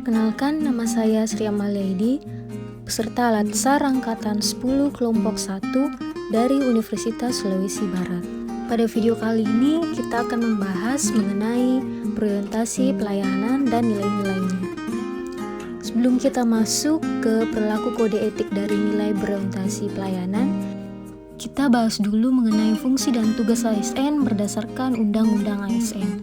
Perkenalkan, nama saya Sri Amalia, peserta Latsar Angkatan 10 Kelompok 1 dari Universitas Sulawesi Barat. Pada video kali ini kita akan membahas mengenai berorientasi pelayanan dan nilai-nilainya. Sebelum kita masuk ke perilaku kode etik dari nilai berorientasi pelayanan, kita bahas dulu mengenai fungsi dan tugas ASN berdasarkan Undang-Undang ASN.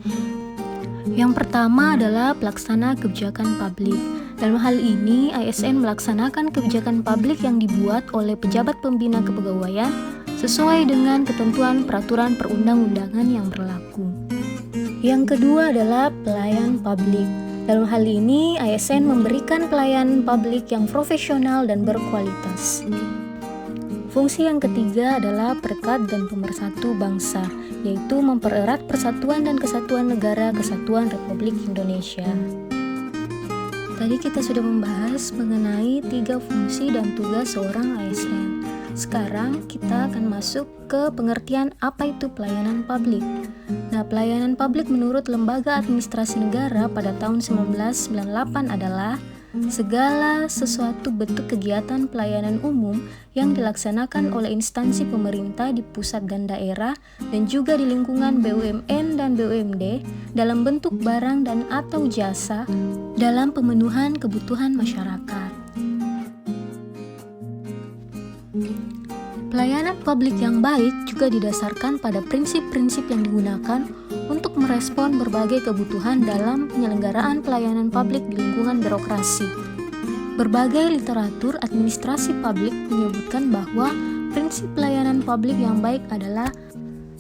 Yang pertama adalah pelaksana kebijakan publik. Dalam hal ini, ASN melaksanakan kebijakan publik yang dibuat oleh pejabat pembina kepegawaian sesuai dengan ketentuan peraturan perundang-undangan yang berlaku. Yang kedua adalah pelayan publik. Dalam hal ini, ASN memberikan pelayanan publik yang profesional dan berkualitas. Fungsi yang ketiga adalah perekat dan pemersatu bangsa, yaitu mempererat persatuan dan kesatuan negara Kesatuan Republik Indonesia. Tadi kita sudah membahas mengenai 3 fungsi dan tugas seorang ASN. Sekarang kita akan masuk ke pengertian apa itu pelayanan publik. Nah, pelayanan publik menurut Lembaga Administrasi Negara pada tahun 1998 adalah segala sesuatu bentuk kegiatan pelayanan umum yang dilaksanakan oleh instansi pemerintah di pusat dan daerah dan juga di lingkungan BUMN dan BUMD dalam bentuk barang dan atau jasa dalam pemenuhan kebutuhan masyarakat. Pelayanan publik yang baik juga didasarkan pada prinsip-prinsip yang digunakan untuk merespon berbagai kebutuhan dalam penyelenggaraan pelayanan publik di lingkungan birokrasi. Berbagai literatur administrasi publik menyebutkan bahwa prinsip pelayanan publik yang baik adalah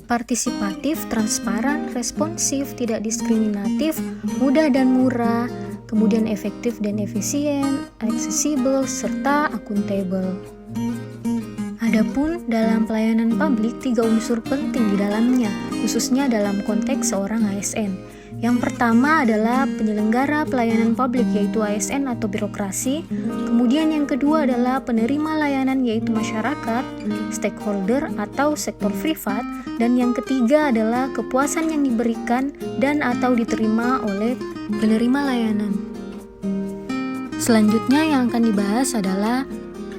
partisipatif, transparan, responsif, tidak diskriminatif, mudah dan murah, kemudian efektif dan efisien, aksesibel, serta akuntabel. Adapun dalam pelayanan publik, 3 unsur penting di dalamnya, khususnya dalam konteks seorang ASN. Yang pertama adalah penyelenggara pelayanan publik, yaitu ASN atau birokrasi. Kemudian yang kedua adalah penerima layanan, yaitu masyarakat, stakeholder atau sektor privat. Dan yang ketiga adalah kepuasan yang diberikan dan atau diterima oleh penerima layanan. Selanjutnya yang akan dibahas adalah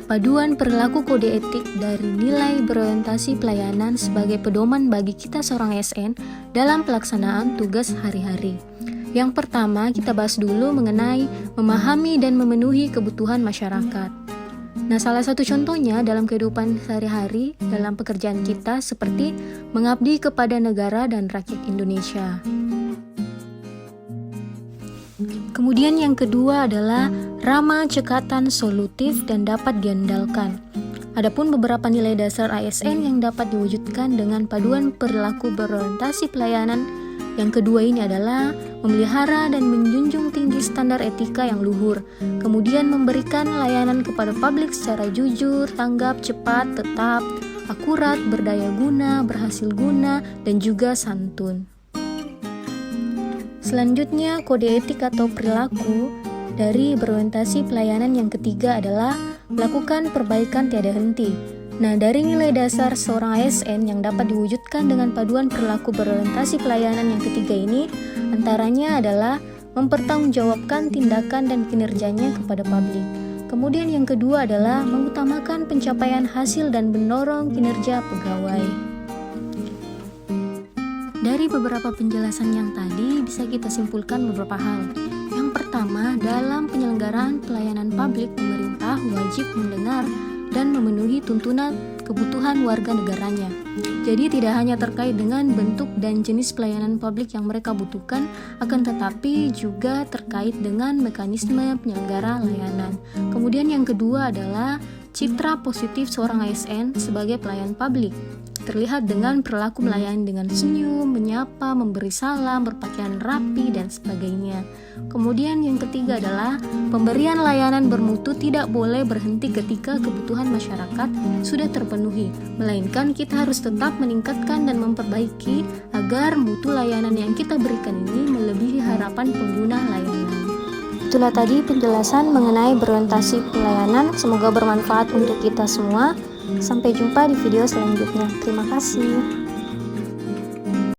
paduan perilaku kode etik dari nilai berorientasi pelayanan sebagai pedoman bagi kita seorang ASN dalam pelaksanaan tugas hari-hari. Yang pertama, kita bahas dulu mengenai memahami dan memenuhi kebutuhan masyarakat. Nah, salah satu contohnya dalam kehidupan sehari-hari dalam pekerjaan kita seperti mengabdi kepada negara dan rakyat Indonesia. Kemudian yang kedua adalah ramah, cekatan, solutif, dan dapat diandalkan. Adapun beberapa nilai dasar ASN yang dapat diwujudkan dengan paduan perilaku berorientasi pelayanan yang kedua ini adalah memelihara dan menjunjung tinggi standar etika yang luhur, kemudian memberikan layanan kepada publik secara jujur, tanggap, cepat, tetap, akurat, berdaya guna, berhasil guna, dan juga santun. Selanjutnya, kode etik atau perilaku dari berorientasi pelayanan yang ketiga adalah melakukan perbaikan tiada henti. Nah, dari nilai dasar seorang ASN yang dapat diwujudkan dengan paduan perilaku berorientasi pelayanan yang ketiga ini, antaranya adalah mempertanggungjawabkan tindakan dan kinerjanya kepada publik. Kemudian yang kedua adalah mengutamakan pencapaian hasil dan mendorong kinerja pegawai. Dari beberapa penjelasan yang tadi bisa kita simpulkan beberapa hal. Yang pertama, dalam penyelenggaraan pelayanan publik, pemerintah wajib mendengar dan memenuhi tuntunan kebutuhan warga negaranya. Jadi tidak hanya terkait dengan bentuk dan jenis pelayanan publik yang mereka butuhkan, akan tetapi juga terkait dengan mekanisme penyelenggara layanan. Kemudian yang kedua adalah citra positif seorang ASN sebagai pelayan publik. Terlihat dengan perilaku melayani dengan senyum, menyapa, memberi salam, berpakaian rapi, dan sebagainya. Kemudian yang ketiga adalah pemberian layanan bermutu tidak boleh berhenti ketika kebutuhan masyarakat sudah terpenuhi, melainkan kita harus tetap meningkatkan dan memperbaiki agar mutu layanan yang kita berikan ini melebihi harapan pengguna layanan. Itulah tadi penjelasan mengenai berorientasi pelayanan, semoga bermanfaat untuk kita semua. Sampai jumpa di video selanjutnya. Terima kasih.